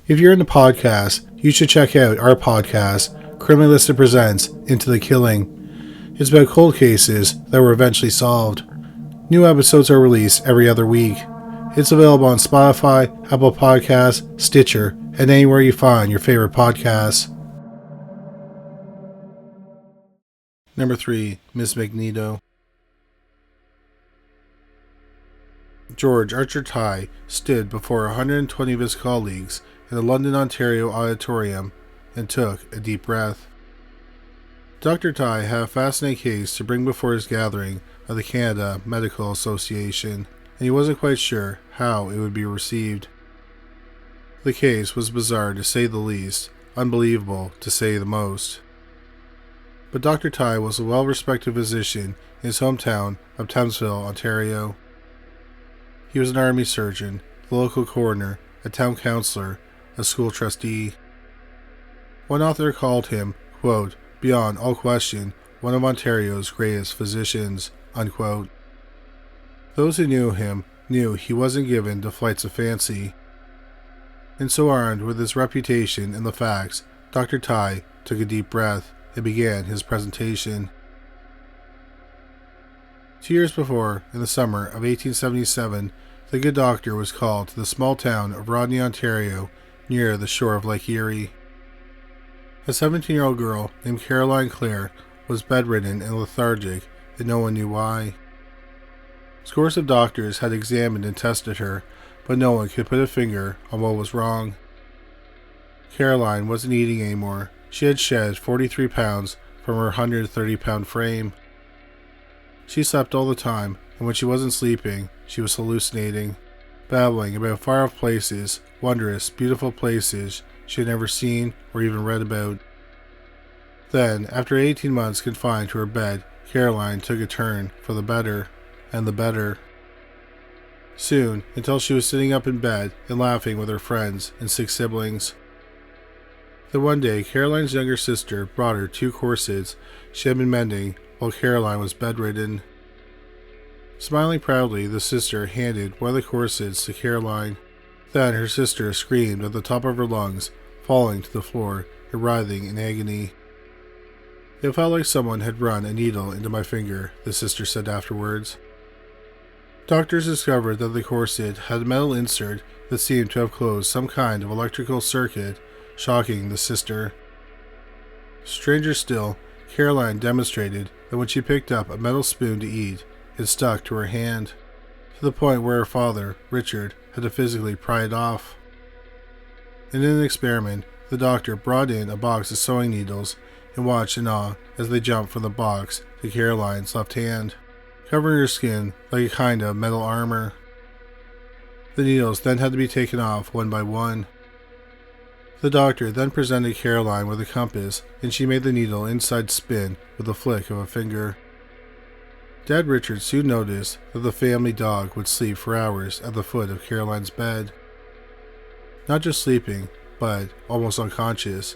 If you're into podcasts, you should check out our podcast, Criminally Listed Presents Into the Killing. It's about cold cases that were eventually solved. New episodes are released every other week. It's available on Spotify, Apple Podcasts, Stitcher, and anywhere you find your favorite podcasts. Number 3. Miss Magneto. George Archer Ty stood before 120 of his colleagues in the London, Ontario auditorium and took a deep breath. Dr. Ty had a fascinating case to bring before his gathering of the Canada Medical Association, and he wasn't quite sure how it would be received. The case was bizarre to say the least, unbelievable to say the most. But Dr. Ty was a well-respected physician in his hometown of Thamesville, Ontario. He was an army surgeon, the local coroner, a town councillor, a school trustee. One author called him, quote, beyond all question, one of Ontario's greatest physicians, unquote. Those who knew him knew he wasn't given to flights of fancy. And so armed with his reputation and the facts, Dr. Ty took a deep breath and began his presentation. 2 years before, in the summer of 1877, the good doctor was called to the small town of Rodney, Ontario, near the shore of Lake Erie. A 17-year-old girl named Caroline Clare was bedridden and lethargic, and no one knew why. Scores of doctors had examined and tested her, but no one could put a finger on what was wrong. Caroline wasn't eating anymore. She had shed 43 pounds from her 130-pound frame. She slept all the time, and when she wasn't sleeping, she was hallucinating, babbling about far-off places, wondrous, beautiful places she had never seen or even read about. Then, after 18 months confined to her bed, Caroline took a turn for the better, and the better. Soon, until she was sitting up in bed and laughing with her friends and 6 siblings. Then one day, Caroline's younger sister brought her 2 corsets she had been mending while Caroline was bedridden. Smiling proudly, the sister handed one of the corsets to Caroline. Then her sister screamed at the top of her lungs, falling to the floor and writhing in agony. It felt like someone had run a needle into my finger, the sister said afterwards. Doctors discovered that the corset had a metal insert that seemed to have closed some kind of electrical circuit, shocking the sister. Stranger still, Caroline demonstrated that when she picked up a metal spoon to eat, it stuck to her hand, to the point where her father, Richard, had to physically pry it off. In an experiment, the doctor brought in a box of sewing needles and watched in awe as they jumped from the box to Caroline's left hand, covering her skin like a kind of metal armor. The needles then had to be taken off one by one. The doctor then presented Caroline with a compass, and she made the needle inside spin with a flick of a finger. Dad Richard soon noticed that the family dog would sleep for hours at the foot of Caroline's bed. Not just sleeping, but almost unconscious.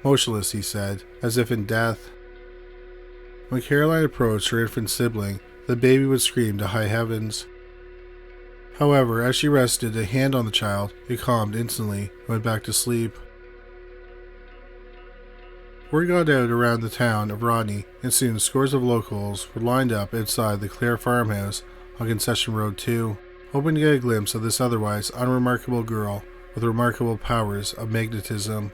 Motionless, he said, as if in death. When Caroline approached her infant sibling, the baby would scream to high heavens. However, as she rested a hand on the child, it calmed instantly and went back to sleep. Word got out around the town of Rodney, and soon scores of locals were lined up outside the Clare farmhouse on Concession Road 2, hoping to get a glimpse of this otherwise unremarkable girl with remarkable powers of magnetism.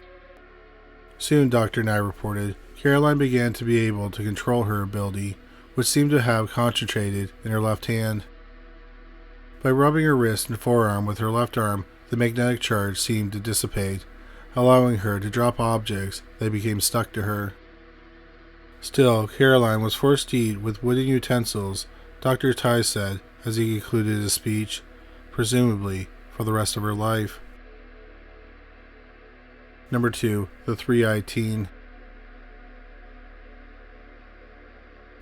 Soon, Dr. Nye reported, Caroline began to be able to control her ability, which seemed to have concentrated in her left hand. By rubbing her wrist and forearm with her left arm, the magnetic charge seemed to dissipate, allowing her to drop objects that became stuck to her. Still, Caroline was forced to eat with wooden utensils, Dr. Ty said as he concluded his speech, presumably for the rest of her life. Number 2. The Three-Eyed Teen.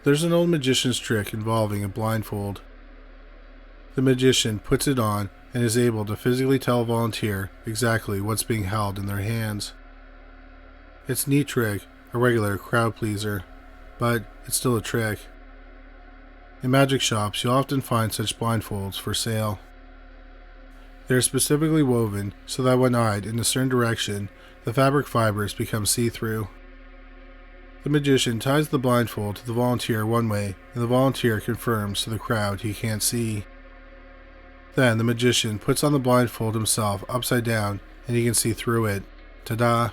There's an old magician's trick involving a blindfold. The magician puts it on and is able to physically tell a volunteer exactly what's being held in their hands. It's a neat trick, a regular crowd pleaser, but it's still a trick. In magic shops, you'll often find such blindfolds for sale. They are specifically woven so that when eyed in a certain direction, the fabric fibers become see-through. The magician ties the blindfold to the volunteer one way, and the volunteer confirms to the crowd he can't see. Then the magician puts on the blindfold himself upside down, and he can see through it. Ta-da!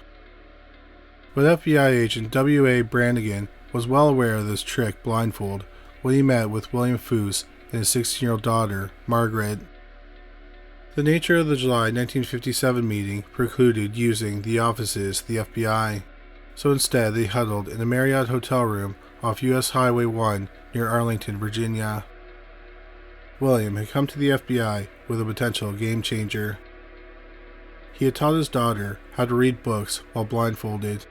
But FBI agent W.A. Brannigan was well aware of this trick blindfold when he met with William Foose and his 16-year-old daughter, Margaret. The nature of the July 1957 meeting precluded using the offices of the FBI, so instead they huddled in a Marriott hotel room off U.S. Highway 1 near Arlington, Virginia. William had come to the FBI with a potential game changer. He had taught his daughter how to read books while blindfolded.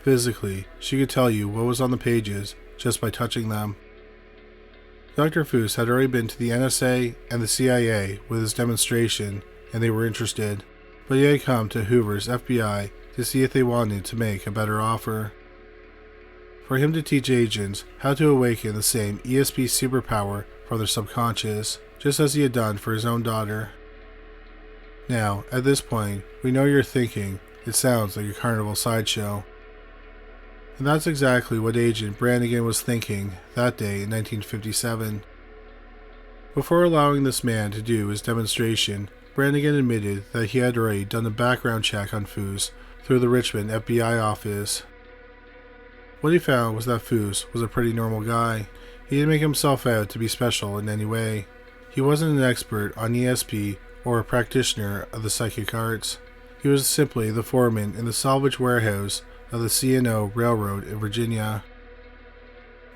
Physically, she could tell you what was on the pages just by touching them. Dr. Foose had already been to the NSA and the CIA with his demonstration, and they were interested, but he had come to Hoover's FBI to see if they wanted to make a better offer. For him to teach agents how to awaken the same ESP superpower from their subconscious, just as he had done for his own daughter. Now, at this point, we know you're thinking, it sounds like a carnival sideshow. And that's exactly what Agent Brannigan was thinking that day in 1957. Before allowing this man to do his demonstration, Brannigan admitted that he had already done a background check on Foose through the Richmond FBI office. What he found was that Foose was a pretty normal guy. He didn't make himself out to be special in any way. He wasn't an expert on ESP or a practitioner of the psychic arts. He was simply the foreman in the salvage warehouse of the C&O Railroad in Virginia.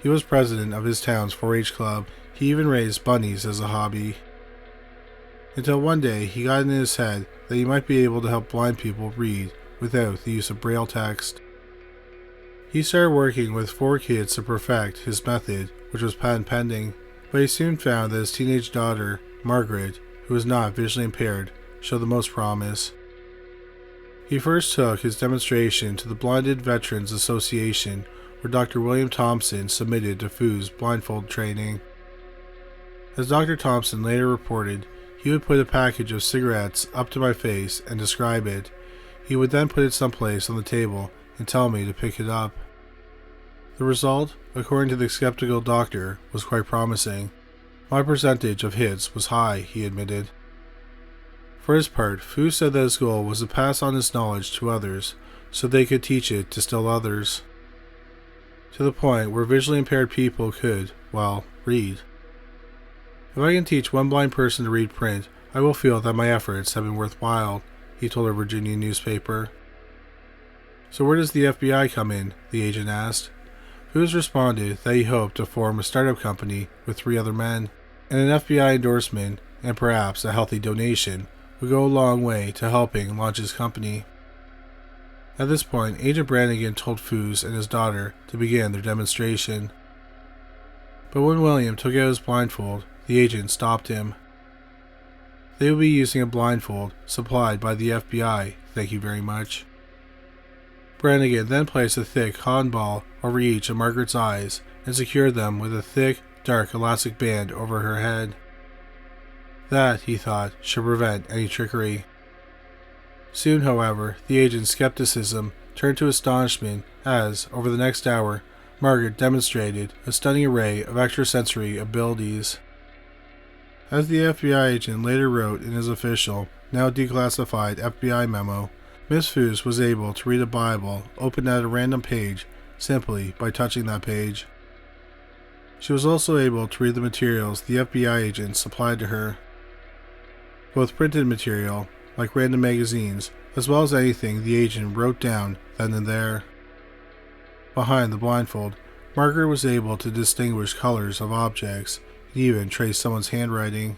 He was president of his town's 4-H club. He even raised bunnies as a hobby. Until one day he got in his head that he might be able to help blind people read without the use of braille text. He started working with 4 kids to perfect his method, which was patent pending, but he soon found that his teenage daughter, Margaret, who was not visually impaired, showed the most promise. He first took his demonstration to the Blinded Veterans Association, where Dr. William Thompson submitted to Foose blindfold training. As Dr. Thompson later reported, he would put a package of cigarettes up to my face and describe it. He would then put it someplace on the table and tell me to pick it up. The result, according to the skeptical doctor, was quite promising. My percentage of hits was high, he admitted. For his part, Foose said that his goal was to pass on his knowledge to others, so they could teach it to still others. To the point where visually impaired people could, well, read. If I can teach one blind person to read print, I will feel that my efforts have been worthwhile, he told a Virginia newspaper. So where does the FBI come in? The agent asked. Foose responded that he hoped to form a startup company with 3 other men, and an FBI endorsement, and perhaps a healthy donation, would go a long way to helping launch his company. At this point, Agent Brannigan told Foose and his daughter to begin their demonstration. But when William took out his blindfold, the agent stopped him. They would be using a blindfold supplied by the FBI, thank you very much. Brannigan then placed a thick cotton ball over each of Margaret's eyes and secured them with a thick, dark elastic band over her head. That, he thought, should prevent any trickery. Soon, however, the agent's skepticism turned to astonishment as, over the next hour, Margaret demonstrated a stunning array of extrasensory abilities. As the FBI agent later wrote in his official, now declassified FBI memo, Miss Foose was able to read a Bible opened at a random page simply by touching that page. She was also able to read the materials the FBI agent supplied to her. Both printed material, like random magazines, as well as anything the agent wrote down then and there. Behind the blindfold, Margaret was able to distinguish colors of objects and even trace someone's handwriting.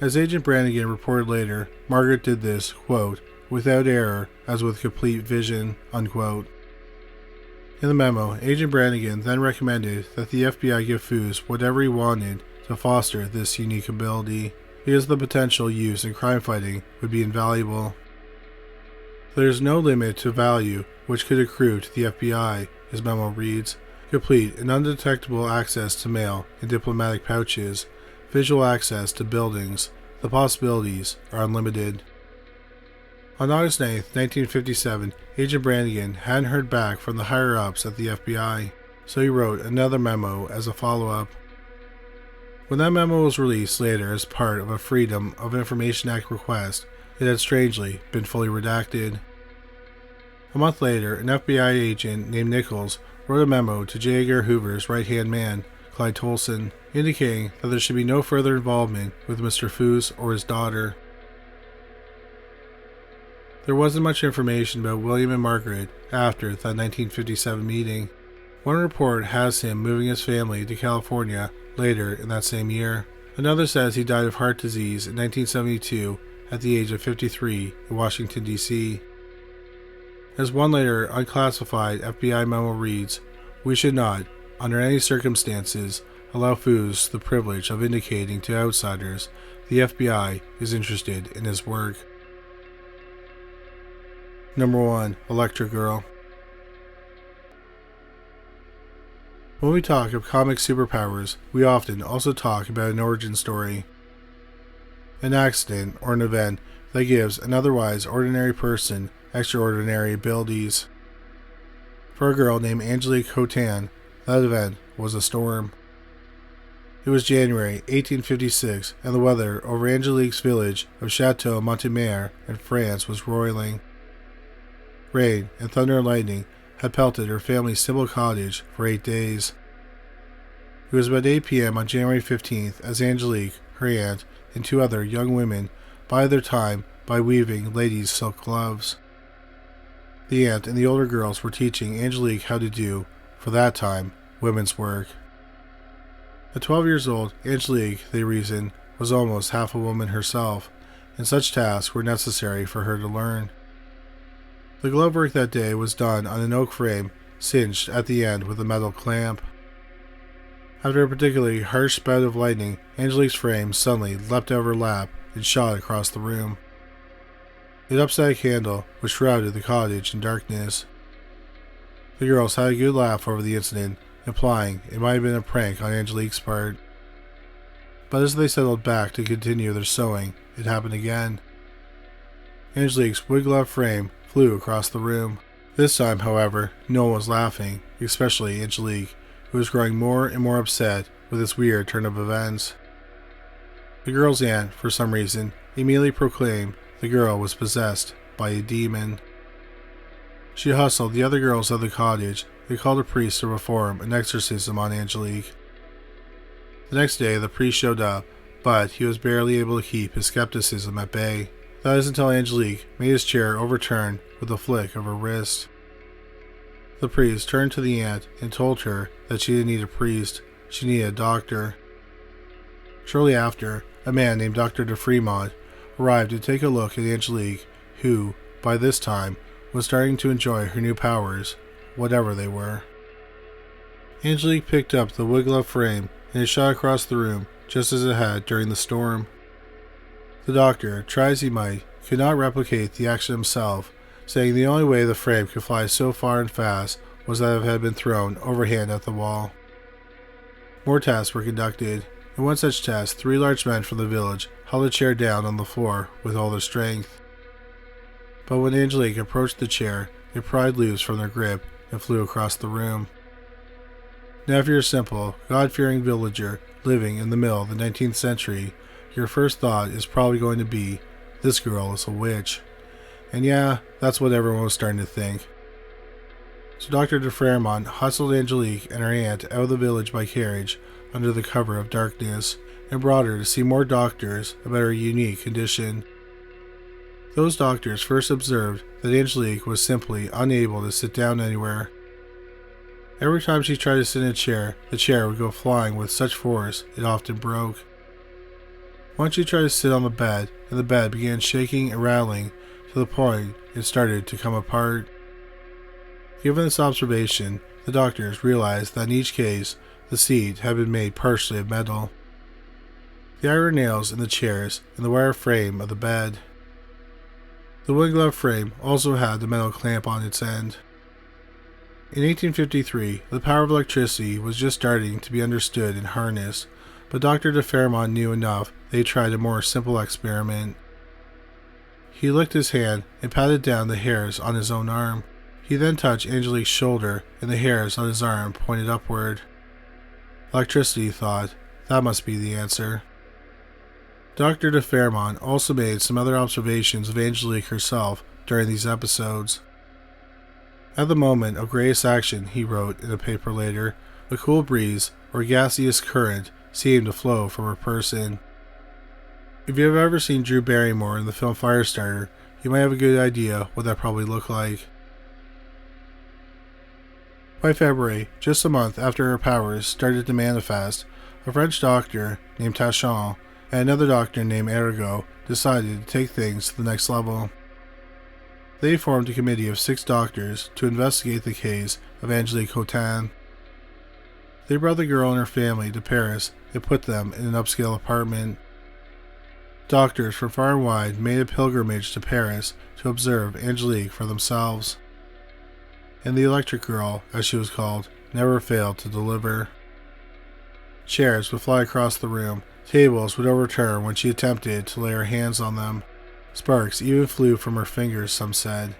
As Agent Brannigan reported later, Margaret did this, quote, without error, as with complete vision, unquote. In the memo, Agent Brannigan then recommended that the FBI give Foose whatever he wanted to foster this unique ability, because the potential use in crime fighting would be invaluable. There is no limit to value which could accrue to the FBI, his memo reads, complete and undetectable access to mail in diplomatic pouches, visual access to buildings, The possibilities are unlimited. On August 9, 1957, Agent Brannigan hadn't heard back from the higher-ups at the FBI, so he wrote another memo as a follow-up. When that memo was released later as part of a Freedom of Information Act request, it had strangely been fully redacted. A month later, an FBI agent named Nichols wrote a memo to J. Edgar Hoover's right-hand man, Clyde Tolson, indicating that there should be no further involvement with Mr. Foos or his daughter. There wasn't much information about William and Margaret after that 1957 meeting. One report has him moving his family to California later in that same year. Another says he died of heart disease in 1972 at the age of 53 in Washington, D.C. As one later unclassified FBI memo reads, "We should not, under any circumstances, allow Foos the privilege of indicating to outsiders the FBI is interested in his work." Number 1. Electra Girl. When we talk of comic superpowers, we often also talk about an origin story. An accident or an event that gives an otherwise ordinary person extraordinary abilities. For a girl named Angelique Hotan, that event was a storm. It was January 1856, and the weather over Angelique's village of Chateau Montemare in France was roiling. Rain and thunder and lightning had pelted her family's simple cottage for 8 days. It was about 8 p.m. on January 15th as Angelique, her aunt, and 2 other young women bided their time by weaving ladies' silk gloves. The aunt and the older girls were teaching Angelique how to do, for that time, women's work. At 12 years old, Angelique, they reasoned, was almost half a woman herself, and such tasks were necessary for her to learn. The glove work that day was done on an oak frame, cinched at the end with a metal clamp. After a particularly harsh spout of lightning, Angelique's frame suddenly leapt out of her lap and shot across the room. It upset a candle, which shrouded the cottage in darkness. The girls had a good laugh over the incident, implying it might have been a prank on Angelique's part. But as they settled back to continue their sewing, it happened again. Angelique's wood-glove frame flew across the room. This time, however, no one was laughing, especially Angelique, who was growing more and more upset with this weird turn of events. The girl's aunt, for some reason, immediately proclaimed the girl was possessed by a demon. She hustled the other girls out of the cottage and called a priest to perform an exorcism on Angelique. The next day, the priest showed up, but he was barely able to keep his skepticism at bay. That is until Angelique made his chair overturn with a flick of her wrist. The priest turned to the aunt and told her that she didn't need a priest, she needed a doctor. Shortly after, a man named Dr. de Fremont arrived to take a look at Angelique, who, by this time, was starting to enjoy her new powers, whatever they were. Angelique picked up the wood-glove frame and it shot across the room just as it had during the storm. The doctor, try as he might, could not replicate the action himself, saying the only way the frame could fly so far and fast was that it had been thrown overhand at the wall. More tests were conducted. In one such test, 3 large men from the village held a chair down on the floor with all their strength. But when Angelique approached the chair, it pried loose from their grip and flew across the room. Now if you're a simple, God-fearing villager living in the middle of the 19th century, your first thought is probably going to be, this girl is a witch. And yeah, that's what everyone was starting to think. So Dr. de Fremont hustled Angelique and her aunt out of the village by carriage under the cover of darkness and brought her to see more doctors about her unique condition. Those doctors first observed that Angelique was simply unable to sit down anywhere. Every time she tried to sit in a chair, the chair would go flying with such force it often broke. Once she tried to sit on the bed, and the bed began shaking and rattling to the point it started to come apart. Given this observation, the doctors realized that in each case, the seat had been made partially of metal. The iron nails in the chairs and the wire frame of the bed. The wood glove frame also had the metal clamp on its end. In 1853, the power of electricity was just starting to be understood and harnessed, but Dr. de Fairmont knew enough they tried a more simple experiment. He licked his hand and patted down the hairs on his own arm. He then touched Angelique's shoulder, and the hairs on his arm pointed upward. Electricity, he thought. That must be the answer. Dr. de Fairmont also made some other observations of Angelique herself during these episodes. At the moment of greatest action, he wrote in a paper later, a cool breeze or gaseous current seemed to flow from her person. If you have ever seen Drew Barrymore in the film Firestarter, you might have a good idea what that probably looked like. By February, just a month after her powers started to manifest, a French doctor named Tachon and another doctor named Arago decided to take things to the next level. They formed a committee of 6 doctors to investigate the case of Angelique Hotin. They brought the girl and her family to Paris and put them in an upscale apartment. Doctors from far and wide made a pilgrimage to Paris to observe Angelique for themselves. And the Electric Girl, as she was called, never failed to deliver. Chairs would fly across the room, tables would overturn when she attempted to lay her hands on them. Sparks even flew from her fingers, some said.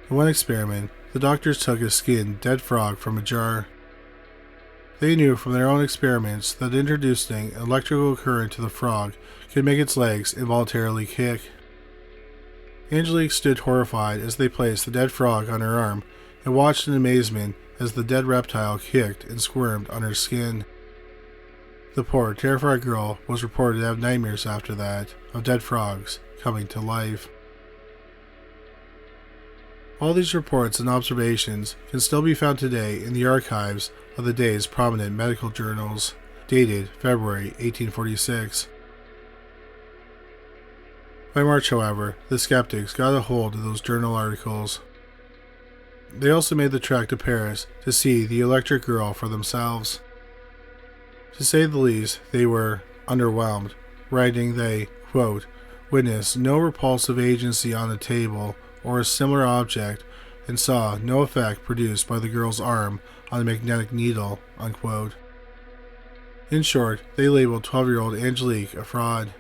In one experiment, the doctors took a skinned dead frog from a jar. They knew from their own experiments that introducing an electrical current to the frog could make its legs involuntarily kick. Angelique stood horrified as they placed the dead frog on her arm and watched in amazement as the dead reptile kicked and squirmed on her skin. The poor, terrified girl was reported to have nightmares after that of dead frogs coming to life. All these reports and observations can still be found today in the archives of the day's prominent medical journals, dated February 1846. By March, however, the skeptics got a hold of those journal articles. They also made the trek to Paris to see the Electric Girl for themselves. To say the least, they were underwhelmed, writing they, quote, witnessed no repulsive agency on a table or a similar object and saw no effect produced by the girl's arm on a magnetic needle, unquote. In short, they labeled 12-year-old Angelique a fraud.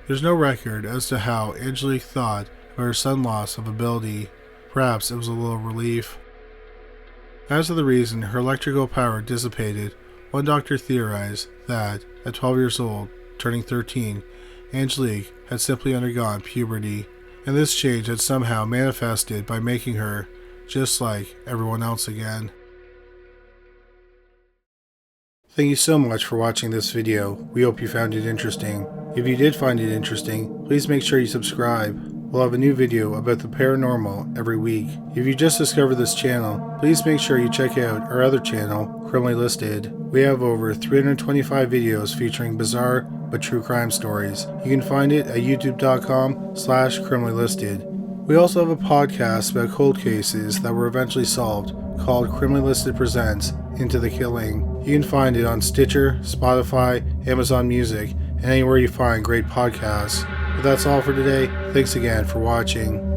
There's no record as to how Angelique thought of her sudden loss of ability. Perhaps it was a little relief. As to the reason her electrical power dissipated, one doctor theorized that, at 12 years old, turning 13, Angelique had simply undergone puberty, and this change had somehow manifested by making her just like everyone else again. Thank you so much for watching this video. We hope you found it interesting. If you did find it interesting, please make sure you subscribe. We'll have a new video about the paranormal every week. If you just discovered this channel, please make sure you check out our other channel, Criminally Listed. We have over 325 videos featuring bizarre but true crime stories. You can find it at youtube.com/criminallylisted. We also have a podcast about cold cases that were eventually solved called Criminally Listed Presents Into the Killing. You can find it on Stitcher, Spotify, Amazon Music, and anywhere you find great podcasts. But that's all for today. Thanks again for watching.